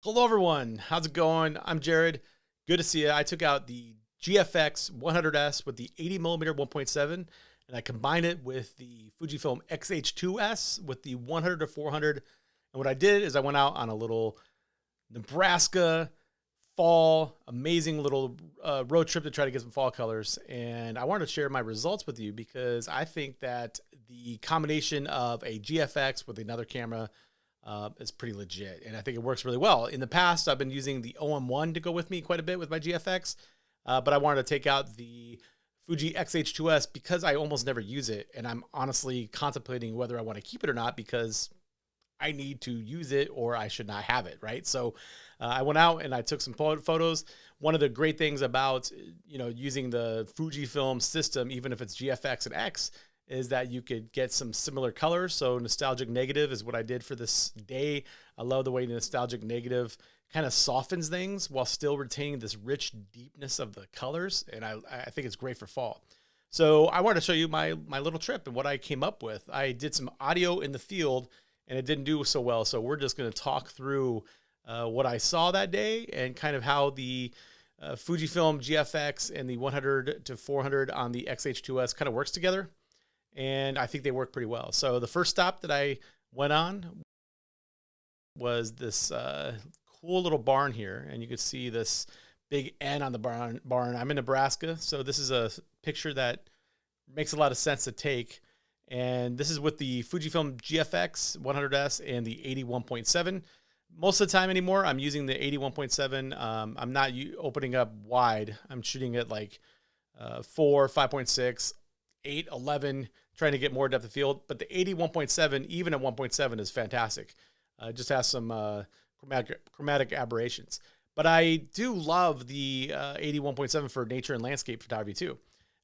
Hello, everyone. How's it going? I'm Jared. Good to see you. I took out the GFX100s with the 80mm 1.7, and I combined it with the Fujifilm X-H2s with the 100 to 400. And what I did is I went out on a little Nebraska fall, amazing little road trip to try to get some fall colors. And I wanted to share my results with you because I think that the combination of a GFX with another camera is pretty legit, and I think it works really well. In the past, I've been using the OM1 to go with me quite a bit with my GFX, but I wanted to take out the Fuji X-H2s because I almost never use it, and I'm honestly contemplating whether I want to keep it or not because I need to use it or I should not have it, right? So I went out and I took some photos. One of the great things about using the Fujifilm system, even if it's GFX and X, is that you could get some similar colors. So nostalgic negative is what I did for this day. I love the way nostalgic negative kind of softens things while still retaining this rich deepness of the colors. And I think it's great for fall. So I wanted to show you my little trip and what I came up with. I did some audio in the field and it didn't do so well. So we're just going to talk through what I saw that day and kind of how the Fujifilm GFX and the 100 to 400 on the X-H2s kind of works together. And I think they work pretty well. So the first stop that I went on was this cool little barn here. And you can see this big N on the barn. I'm in Nebraska, so this is a picture that makes a lot of sense to take. And this is with the Fujifilm GFX 100s and the 81.7. Most of the time anymore, I'm using the 81.7. I'm not opening up wide. I'm shooting at like 4, 5.6, 8, 11, trying to get more depth of field. But the 81.7, even at 1.7, is fantastic. It just has some chromatic aberrations. But I do love the 81.7 for nature and landscape photography too.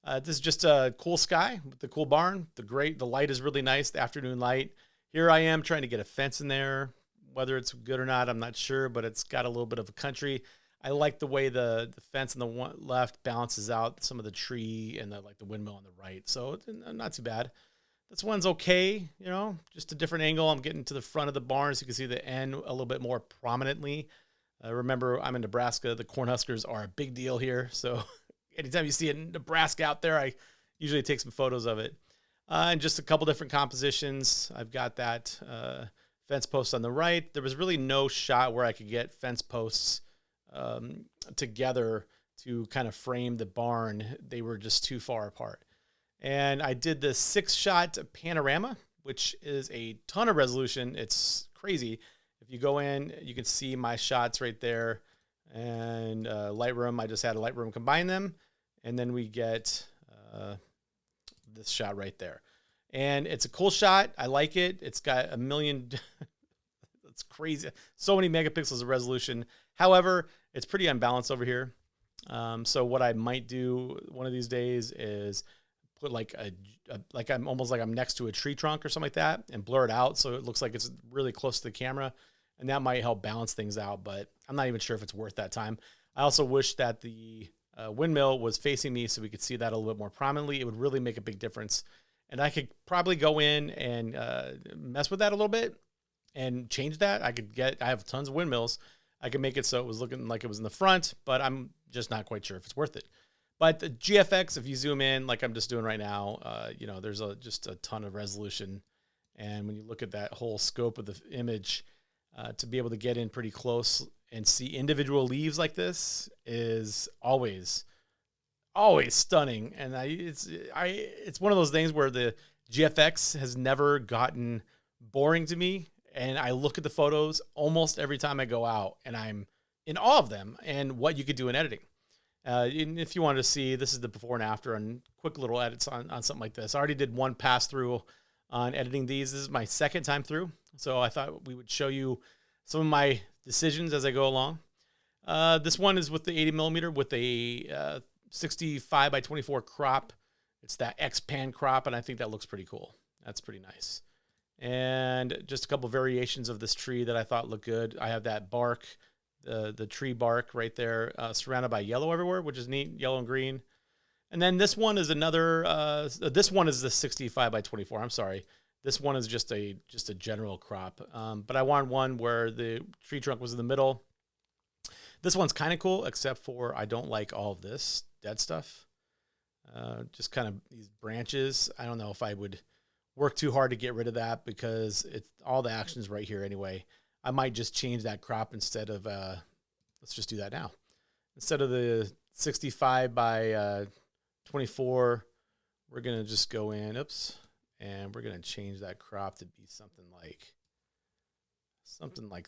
This is just a cool sky with the cool barn. The light is really nice, the afternoon light. Here I am trying to get a fence in there. Whether it's good or not, I'm not sure, but it's got a little bit of a country. I like the way the fence on the one left balances out some of the tree and the windmill on the right. So not too bad. This one's okay, just a different angle. I'm getting to the front of the barn so you can see the N a little bit more prominently. Remember, I'm in Nebraska. The Cornhuskers are a big deal here. So anytime you see a Nebraska out there, I usually take some photos of it. And just a couple different compositions. I've got that fence post on the right. There was really no shot where I could get fence posts together to kind of frame the barn. They were just too far apart. And I did the 6-shot panorama, which is a ton of resolution. It's crazy. If you go in, you can see my shots right there. And Lightroom, I just had a Lightroom combine them. And then we get this shot right there. And it's a cool shot. I like it. It's got a million... It's crazy. So many megapixels of resolution. However, it's pretty unbalanced over here. So what I might do one of these days is put I'm next to a tree trunk or something like that and blur it out so it looks like it's really close to the camera. And that might help balance things out, but I'm not even sure if it's worth that time. I also wish that the windmill was facing me so we could see that a little bit more prominently. It would really make a big difference. And I could probably go in and mess with that a little bit and change that. I have tons of windmills. I can make it so it was looking like it was in the front, but I'm just not quite sure if it's worth it. But the GFX, if you zoom in, like I'm just doing right now, there's just a ton of resolution. And when you look at that whole scope of the image, to be able to get in pretty close and see individual leaves like this is always stunning. And it's one of those things where the GFX has never gotten boring to me. And I look at the photos almost every time I go out, and I'm in awe of them and what you could do in editing. And if you wanted to see, this is the before and after and quick little edits on something like this. I already did one pass through on editing these. This is my second time through. So I thought we would show you some of my decisions as I go along. This one is with the 80mm with a 65 by 24 crop. It's that X-Pan crop, and I think that looks pretty cool. That's pretty nice. And just a couple variations of this tree that I thought looked good. I have that bark, the tree bark right there, surrounded by yellow everywhere, which is neat, yellow and green. And then this one is another, this one is the 65 by 24. I'm sorry. This one is just a general crop. But I wanted one where the tree trunk was in the middle. This one's kind of cool, except for I don't like all of this dead stuff. Just kind of these branches. I don't know if I would work too hard to get rid of that because it's all the action's right here anyway. I might just change that crop instead of, let's just do that now. Instead of the 65 by 24, we're going to just go in, and we're going to change that crop to be something like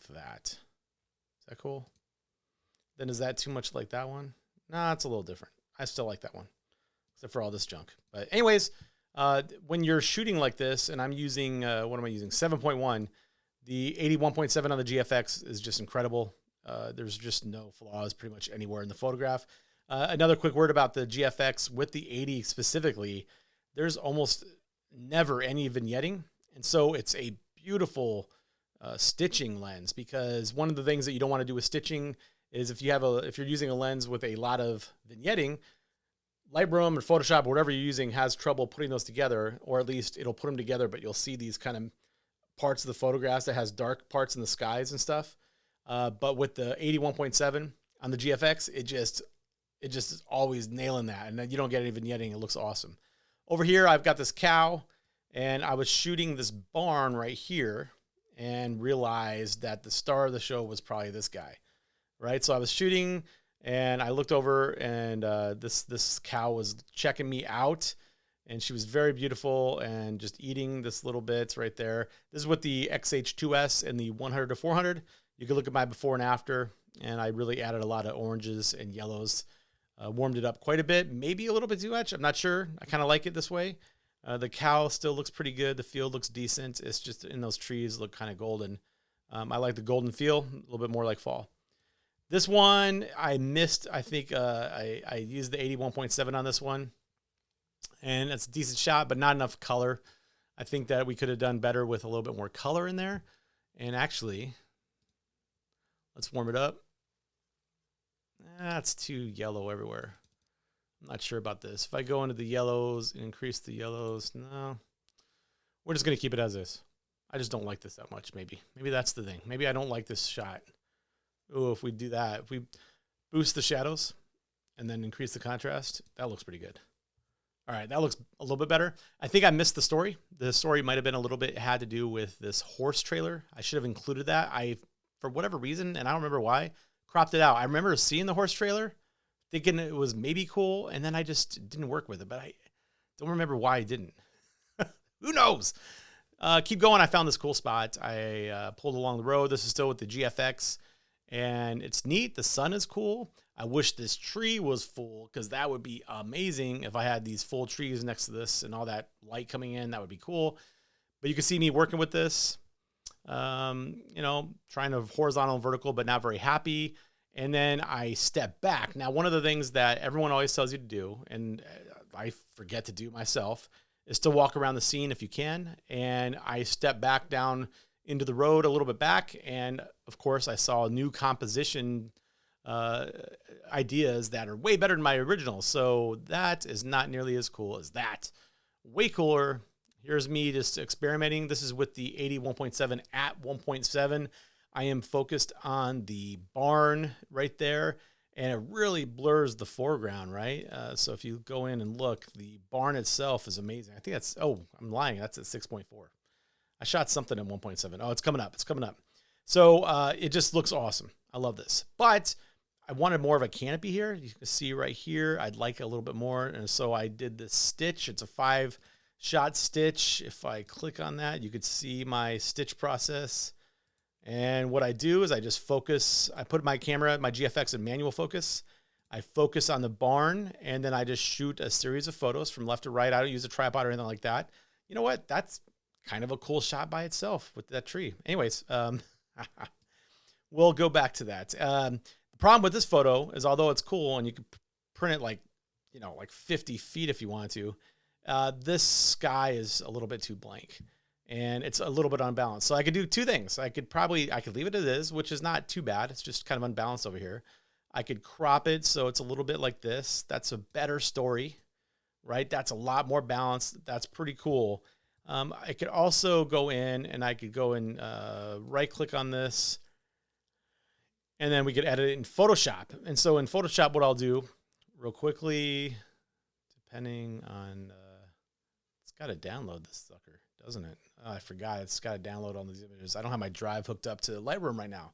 that. Is that cool? Then is that too much like that one? Nah, it's a little different. I still like that one, except for all this junk. But anyways, when you're shooting like this, and I'm using, what am I using? 7.1. The 81.7 on the GFX is just incredible. There's just no flaws pretty much anywhere in the photograph. Another quick word about the GFX with the 80 specifically, there's almost never any vignetting. And so it's a beautiful stitching lens, because one of the things that you don't want to do with stitching is if you're using a lens with a lot of vignetting, Lightroom or Photoshop or whatever you're using has trouble putting those together, or at least it'll put them together, but you'll see these kind of parts of the photographs that has dark parts in the skies and stuff. But with the 81.7 on the GFX, it just is always nailing that. And then you don't get any vignetting. It looks awesome. Over here, I've got this cow, and I was shooting this barn right here and realized that the star of the show was probably this guy, right? So I was shooting, and I looked over, and this cow was checking me out, and she was very beautiful and just eating this little bits right there. This is with the X-H2s and the 100 to 400. You can look at my before and after, and I really added a lot of oranges and yellows. Warmed it up quite a bit, maybe a little bit too much. I'm not sure. I kind of like it this way. The cow still looks pretty good. The field looks decent. It's just in those trees look kind of golden. I like the golden feel, a little bit more like fall. This one I missed. I think I used the 81.7 on this one, and it's a decent shot, but not enough color. I think that we could have done better with a little bit more color in there. And actually, let's warm it up. That's too yellow everywhere. I'm not sure about this. If I go into the yellows and increase the yellows, no. We're just going to keep it as is. I just don't like this that much, maybe. Maybe that's the thing. Maybe I don't like this shot. Oh, if we do that, if we boost the shadows and then increase the contrast, that looks pretty good. All right, that looks a little bit better. I think I missed the story. The story might have been a little bit, had to do with this horse trailer. I should have included that. For whatever reason, and I don't remember why, cropped it out. I remember seeing the horse trailer, thinking it was maybe cool, and then I just didn't work with it, but I don't remember why I didn't. Who knows? Keep going. I found this cool spot. I pulled along the road. This is still with the GFX, and it's neat. The sun is cool. I wish this tree was full, because that would be amazing if I had these full trees next to this and all that light coming in. That would be cool. But you can see me working with this. Trying to horizontal and vertical, but not very happy. And then I step back. Now, one of the things that everyone always tells you to do, and I forget to do myself, is to walk around the scene if you can. And I step back down into the road a little bit back. And of course, I saw new composition ideas that are way better than my original. So that is not nearly as cool as that. Way cooler. Here's me just experimenting. This is with the 81.7 at 1.7. I am focused on the barn right there, and it really blurs the foreground, right? So if you go in and look, the barn itself is amazing. I think that's, I'm lying. That's at 6.4. I shot something at 1.7. Oh, it's coming up. It's coming up. So it just looks awesome. I love this. But I wanted more of a canopy here. You can see right here, I'd like a little bit more. And so I did this stitch. It's a 5-shot stitch. If I click on that, you could see my stitch process. And what I do is I just focus. I put my camera, my GFX in manual focus. I focus on the barn, and then I just shoot a series of photos from left to right. I don't use a tripod or anything like that. You know what? That's kind of a cool shot by itself with that tree. Anyways, we'll go back to that. The problem with this photo is, although it's cool and you can print it like 50 feet if you want to, this sky is a little bit too blank and it's a little bit unbalanced. So I could do two things. I could leave it as is, which is not too bad. It's just kind of unbalanced over here. I could crop it so it's a little bit like this. That's a better story, right? That's a lot more balanced. That's pretty cool. I could also go in and I could go and right click on this, and then we could edit it in Photoshop. And so in Photoshop, what I'll do real quickly, depending on, it's got to download this sucker, doesn't it? Oh, I forgot. It's got to download all these images. I don't have my drive hooked up to Lightroom right now.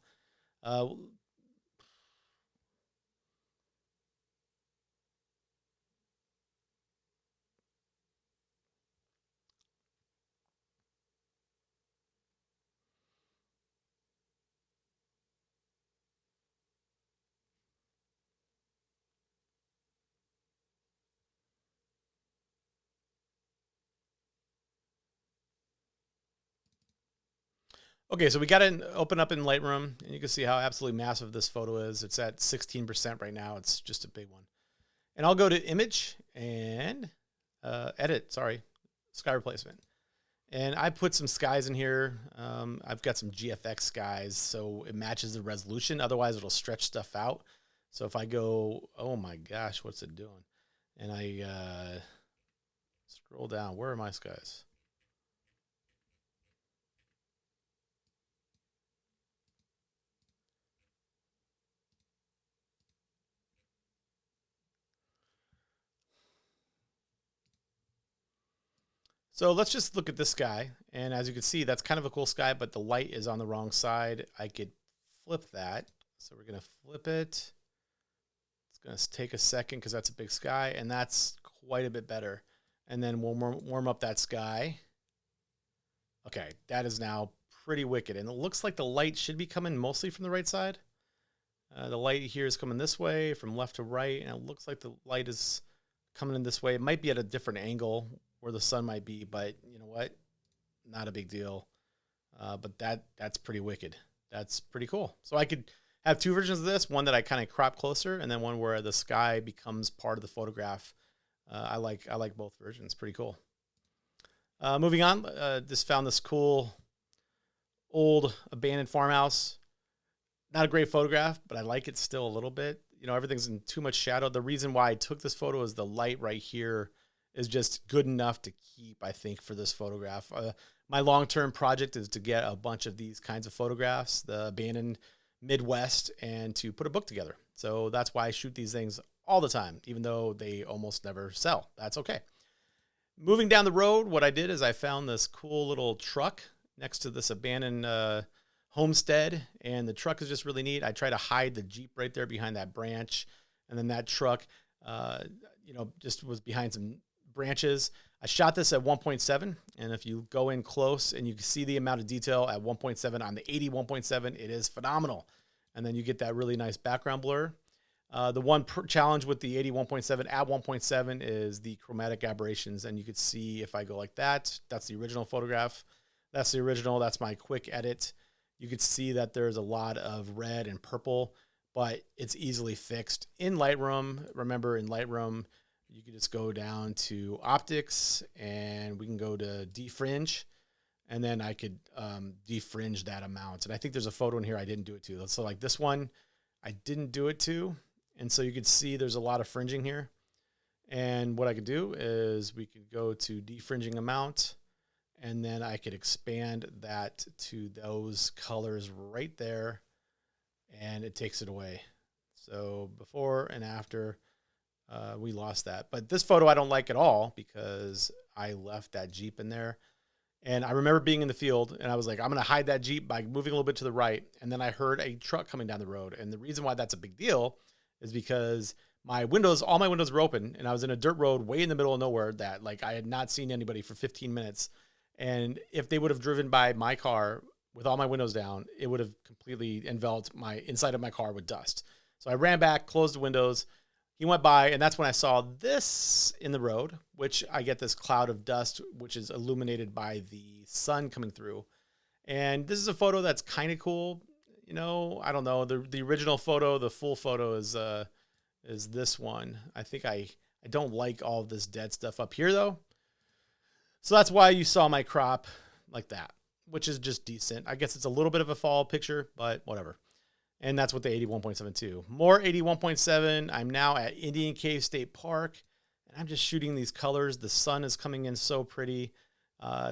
Okay, so we got it open up in Lightroom, and you can see how absolutely massive this photo is. It's at 16% right now. It's just a big one. And I'll go to Image and Edit, Sky Replacement. And I put some skies in here. I've got some GFX skies, so it matches the resolution. Otherwise, it'll stretch stuff out. So if I go, oh my gosh, what's it doing? And I scroll down. Where are my skies? So let's just look at this sky. And as you can see, that's kind of a cool sky, but the light is on the wrong side. I could flip that. So we're going to flip it. It's going to take a second because that's a big sky, and that's quite a bit better. And then we'll warm up that sky. Okay, that is now pretty wicked. And it looks like the light should be coming mostly from the right side. The light here is coming this way from left to right, and it looks like the light is coming in this way. It might be at a different angle where the sun might be, but you know what? Not a big deal. But that's pretty wicked. That's pretty cool. So I could have two versions of this, one that I kind of crop closer, and then one where the sky becomes part of the photograph. I like both versions. Pretty cool. Moving on, just found this cool old abandoned farmhouse. Not a great photograph, but I like it still a little bit. You know, everything's in too much shadow. The reason why I took this photo is the light right here is just good enough to keep, I think, for this photograph. My long-term project is to get a bunch of these kinds of photographs, the abandoned Midwest, and to put a book together. So that's why I shoot these things all the time, even though they almost never sell. That's okay. Moving down the road, what I did is I found this cool little truck next to this abandoned homestead, and the truck is just really neat. I try to hide the Jeep right there behind that branch, and then that truck, just was behind some branches. I shot this at 1.7, and if you go in close and you can see the amount of detail at 1.7 on the 80 1.7, it is phenomenal. And then you get that really nice background blur. The one challenge with the 80 1.7 at 1.7 is the chromatic aberrations, and you could see if I go like that, that's the original photograph. That's the original. That's my quick edit. You could see that there's a lot of red and purple, but it's easily fixed in Lightroom. Remember, in Lightroom, you can just go down to optics, and we can go to defringe, and then I could defringe that amount. And I think there's a photo in here I didn't do it to. So like this one, I didn't do it to, and so you could see there's a lot of fringing here. And what I could do is we could go to defringing amount, and then I could expand that to those colors right there, and it takes it away. So before and after, we lost that. But this photo I don't like at all because I left that Jeep in there. And I remember being in the field, and I was like, I'm going to hide that Jeep by moving a little bit to the right. And then I heard a truck coming down the road. And the reason why that's a big deal is because all my windows were open, and I was in a dirt road way in the middle of nowhere that like I had not seen anybody for 15 minutes. And if they would have driven by my car with all my windows down, it would have completely enveloped my inside of my car with dust. So I ran back, closed the windows. He went by, and that's when I saw this in the road, which I get this cloud of dust, which is illuminated by the sun coming through. And this is a photo that's kind of cool. You know, I don't know. The original photo, the full photo is this one. I think I don't like all of this dead stuff up here, though. So that's why you saw my crop like that, which is just decent. I guess it's a little bit of a fall picture, but whatever. And that's what the 81.72. More 81.7. I'm now at Indian Cave State Park, and I'm just shooting these colors. The sun is coming in so pretty.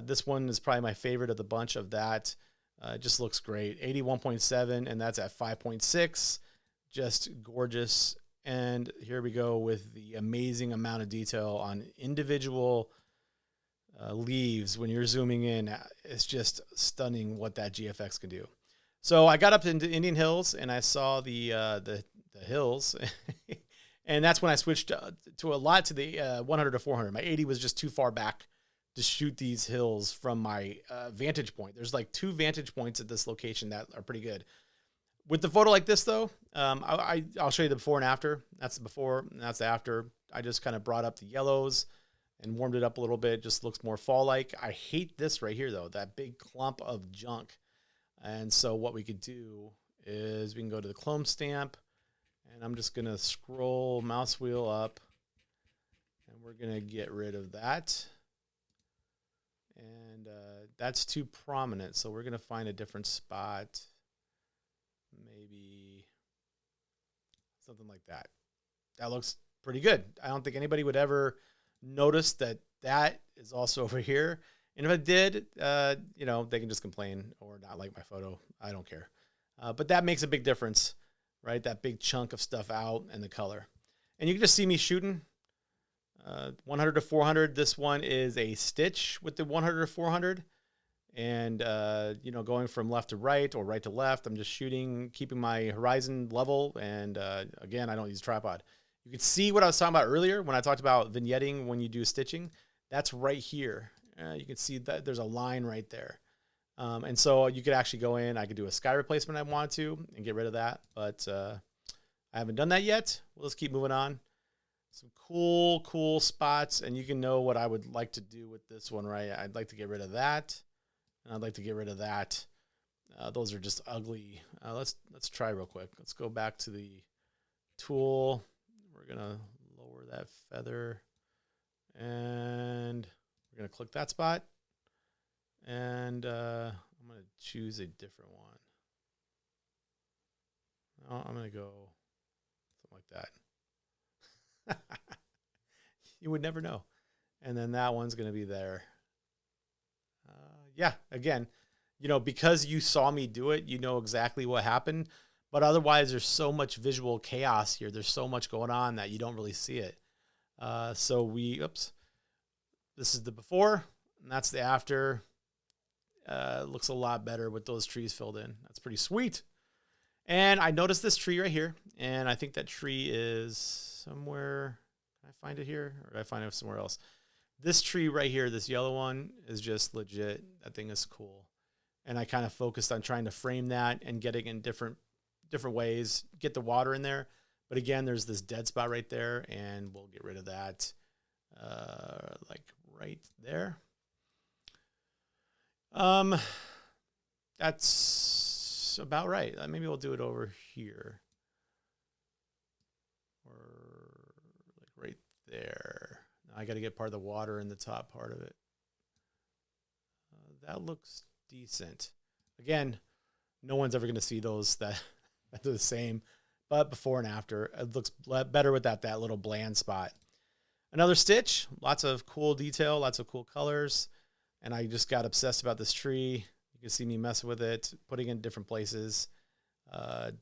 This one is probably my favorite of the bunch of that. It just looks great. 81.7, and that's at 5.6. Just gorgeous. And here we go with the amazing amount of detail on individual leaves. When you're zooming in, it's just stunning what that GFX can do. So I got up into Indian Hills and I saw the hills, and that's when I switched to the 100 to 400. My 80 was just too far back to shoot these hills from my vantage point. There's like 2 vantage points at this location that are pretty good. With the photo like this, though, I'll show you the before and after. That's the before, and that's the after. I just kind of brought up the yellows and warmed it up a little bit. It just looks more fall-like. I hate this right here, though, that big clump of junk. And so what we could do is we can go to the clone stamp, and I'm just going to scroll mouse wheel up, and we're going to get rid of that. And that's too prominent, so we're going to find a different spot. Maybe something like that. That looks pretty good. I don't think anybody would ever notice that that is also over here. And if I did, you know, they can just complain or not like my photo. I don't care. But that makes a big difference, right? That big chunk of stuff out and the color. And you can just see me shooting 100 to 400. This one is a stitch with the 100 to 400. And, you know, going from left to right or right to left, I'm just shooting, keeping my horizon level. And, again, I don't use a tripod. You can see what I was talking about earlier when I talked about vignetting when you do stitching. That's right here. You can see that there's a line right there. And so you could actually go in. I could do a sky replacement if I wanted to and get rid of that. But I haven't done that yet. Well, let's keep moving on. Some cool spots. And you can know what I would like to do with this one, right? I'd like to get rid of that. And I'd like to get rid of that. Those are just ugly. Let's try real quick. Let's go back to the tool. We're going to lower that feather. And we're going to click that spot. And I'm going to choose a different one. I'm going to go something like that. You would never know. And then that one's going to be there. Yeah, again, you know, because you saw me do it, you know exactly what happened. But otherwise, there's so much visual chaos here. There's so much going on that you don't really see it. This is the before, and that's the after. Looks a lot better with those trees filled in. That's pretty sweet. And I noticed this tree right here, and I think that tree is somewhere. Can I find it here, or did I find it somewhere else? This tree right here, this yellow one, is just legit. That thing is cool. And I kind of focused on trying to frame that and get it in different ways, get the water in there. But again, there's this dead spot right there, and we'll get rid of that like right there. That's about right. Maybe we'll do it over here. Or like right there. I got to get part of the water in the top part of it. That looks decent. Again, no one's ever going to see those that are the same, but before and after, it looks better with that little bland spot. Another stitch, lots of cool detail, lots of cool colors, and I just got obsessed about this tree. You can see me messing with it, putting it in different places,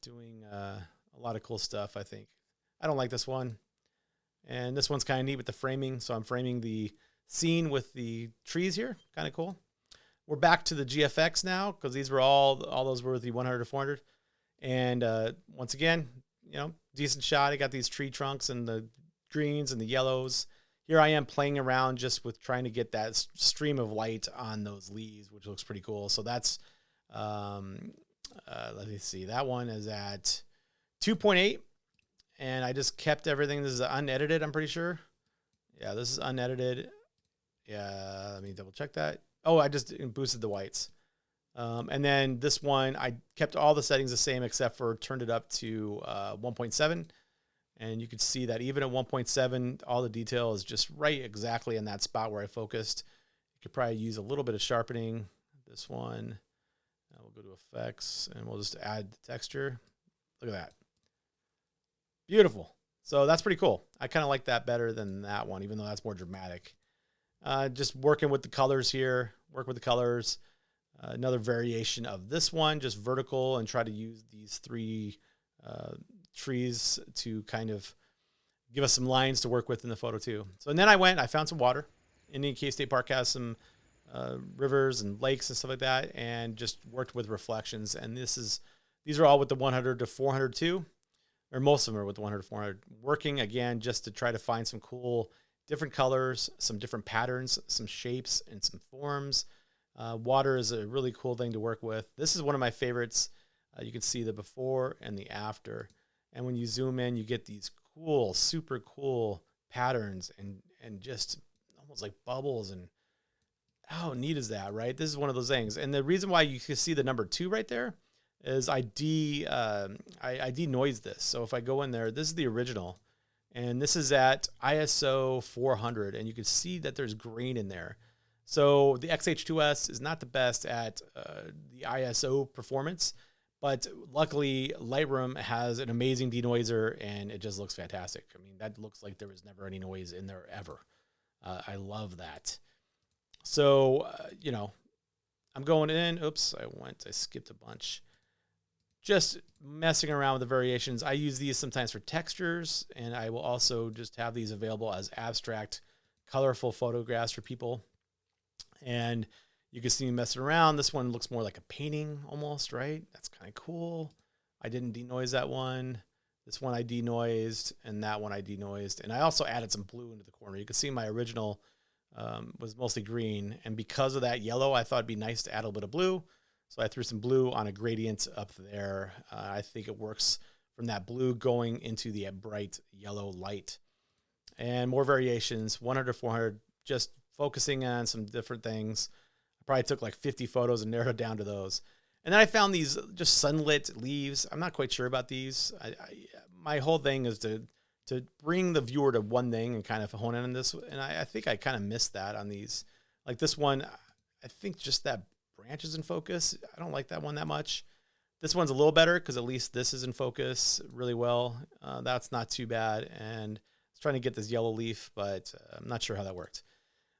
doing a lot of cool stuff, I think. I don't like this one. And this one's kind of neat with the framing. So I'm framing the scene with the trees here. Kind of cool. We're back to the GFX now because these were all those were the 100 to 400. And once again, you know, decent shot. I got these tree trunks and the greens and the yellows. Here I am playing around just with trying to get that stream of light on those leaves, which looks pretty cool. So that's, let me see. That one is at 2.8. And I just kept everything. This is unedited, I'm pretty sure. Yeah, this is unedited. Yeah, let me double check that. Oh, I just boosted the whites. And then this one, I kept all the settings the same except for turned it up to 1.7. And you could see that even at 1.7, all the detail is just right exactly in that spot where I focused. You could probably use a little bit of sharpening. This one, we'll go to effects, and we'll just add the texture. Look at that. Beautiful. So that's pretty cool. I kind of like that better than that one, even though that's more dramatic. Just working with the colors here, work with the colors. Another variation of this one, just vertical, and try to use these 3 trees to kind of give us some lines to work with in the photo too. So, and then I found some water. Indian Cave State Park has some rivers and lakes and stuff like that, and just worked with reflections. And these are all with the 100 to 400 too, or most of them are with the 100 to 400. Working again just to try to find some cool different colors, some different patterns, some shapes, and some forms. Water is a really cool thing to work with. This is one of my favorites. You can see the before and the after. And when you zoom in, you get these cool, super cool patterns and just almost like bubbles. And how neat is that, right? This is one of those things. And the reason why you can see the number 2 right there is I denoise this. So if I go in there, this is the original. And this is at ISO 400. And you can see that there's grain in there. So the X-H2s is not the best at the ISO performance, but luckily Lightroom has an amazing denoiser and it just looks fantastic. I mean, that looks like there was never any noise in there ever. I love that. So, you know, I'm going in. Oops, I skipped a bunch. Just messing around with the variations. I use these sometimes for textures, and I will also just have these available as abstract, colorful photographs for people. And you can see me messing around. This one looks more like a painting almost, right? That's kind of cool. I didn't denoise that one. This one I denoised, and that one I denoised. And I also added some blue into the corner. You can see my original was mostly green. And because of that yellow, I thought it'd be nice to add a little bit of blue. So I threw some blue on a gradient up there. I think it works from that blue going into the bright yellow light. And more variations, 100 to 400, just focusing on some different things. I probably took like 50 photos and narrowed it down to those. And then I found these just sunlit leaves. I'm not quite sure about these. My whole thing is to bring the viewer to one thing and kind of hone in on this. And I think I kind of missed that on these. Like this one, I think just that branch is in focus. I don't like that one that much. This one's a little better because at least this is in focus really well. That's not too bad. And I was trying to get this yellow leaf, but I'm not sure how that worked.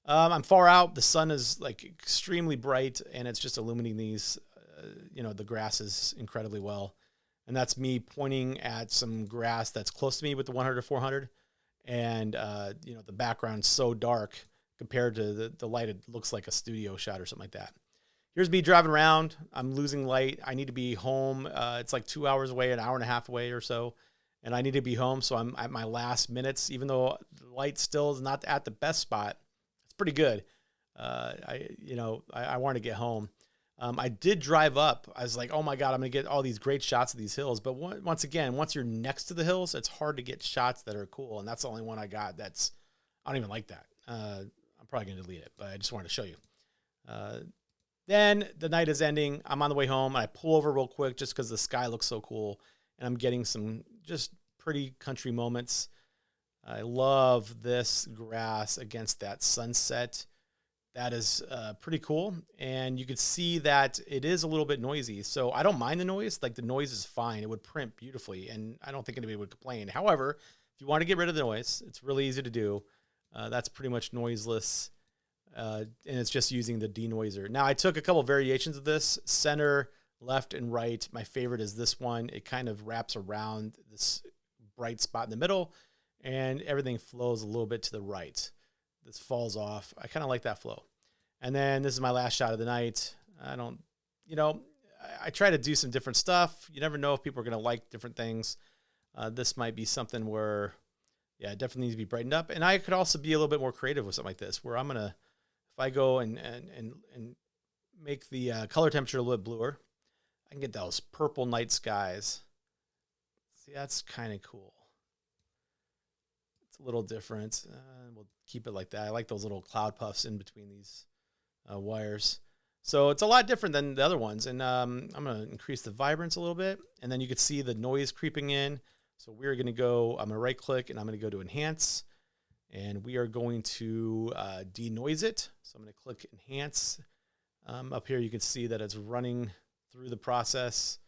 I'm far out. The sun is like extremely bright and it's just illuminating these, the grasses incredibly well. And that's me pointing at some grass that's close to me with the 100 to 400. And, the background's so dark compared to the light. It looks like a studio shot or something like that. Here's me driving around. I'm losing light. I need to be home. It's like 2 hours away, an hour and a half away or so. And I need to be home. So I'm at my last minutes, even though the light still is not at the best spot. It's pretty good. I want to get home. I did drive up. I was like, oh my God, I'm going to get all these great shots of these hills. But once you're next to the hills, it's hard to get shots that are cool. And that's the only one I got. I don't even like that. I'm probably going to delete it, but I just wanted to show you. Then the night is ending. I'm on the way home. And I pull over real quick just because the sky looks so cool. And I'm getting some just pretty country moments. I love this grass against that sunset. That is pretty cool. And you can see that it is a little bit noisy. So I don't mind the noise. Like the noise is fine. It would print beautifully. And I don't think anybody would complain. However, if you want to get rid of the noise, it's really easy to do. That's pretty much noiseless. And it's just using the denoiser. Now I took a couple variations of this, center, left, and right. My favorite is this one. It kind of wraps around this bright spot in the middle and everything flows a little bit to the right. This falls off. I kind of like that flow. And then this is my last shot of the night. I try to do some different stuff. You never know if people are going to like different things. This might be something where, it definitely needs to be brightened up. And I could also be a little bit more creative with something like this, where I'm going to, if I go and make the color temperature a little bit bluer, I can get those purple night skies. See, that's kind of cool. It's a little different. We'll keep it like that. I like those little cloud puffs in between these wires. So it's a lot different than the other ones. And I'm going to increase the vibrance a little bit. And then you can see the noise creeping in. So we're going to go, I'm going to right click and I'm going to go to enhance. And we are going to denoise it. So I'm going to click enhance. Up here you can see that it's running through the process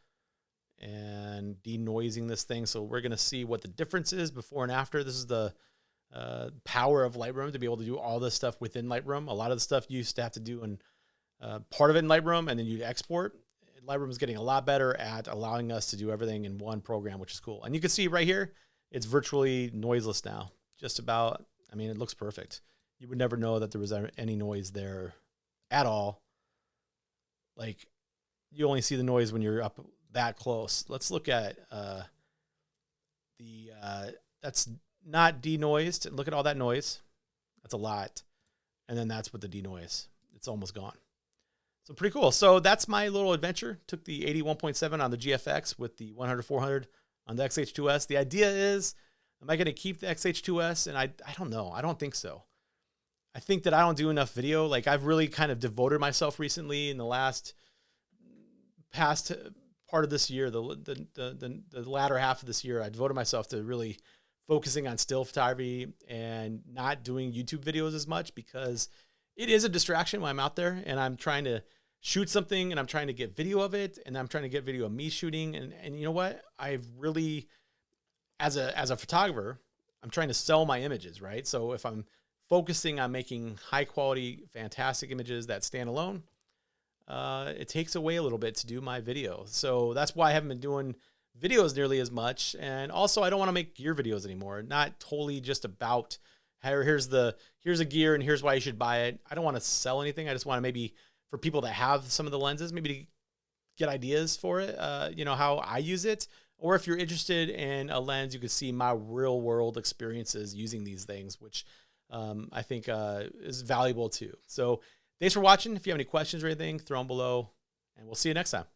and denoising this thing. So we're going to see what the difference is before and after. This is the power of Lightroom to be able to do all this stuff within Lightroom. A lot of the stuff you used to have to do in part of it in Lightroom, and then you'd export. Lightroom is getting a lot better at allowing us to do everything in one program, which is cool. And you can see right here, it's virtually noiseless now. Just about, I mean, it looks perfect. You would never know that there was any noise there at all. Like, you only see the noise when you're up that close. Let's look at that's not denoised. Look at all that noise. That's a lot. And then that's with the denoise. It's almost gone. So pretty cool. So that's my little adventure. Took the 81.7 on the GFX with the 100-400 on the X-H2s. The idea is, am I going to keep the X-H2s? And I don't know. I don't think so. I think that I don't do enough video. Like, I've really kind of devoted myself recently in the past part of this year, the latter half of this year, I devoted myself to really focusing on still photography and not doing YouTube videos as much, because it is a distraction when I'm out there and I'm trying to shoot something and I'm trying to get video of it, and I'm trying to get video of me shooting. And you know what? I've really, as a photographer, I'm trying to sell my images, right? So if I'm focusing on making high quality, fantastic images that stand alone, it takes away a little bit to do my video. So that's why I haven't been doing videos nearly as much. And also, I don't want to make gear videos anymore. Not totally just about here's a gear and here's why you should buy it. I don't want to sell anything. I just want to, maybe for people that have some of the lenses, maybe to get ideas for it, how I use it. Or if you're interested in a lens, you can see my real world experiences using these things, which I think is valuable too. So thanks for watching. If you have any questions or anything, throw them below, and we'll see you next time.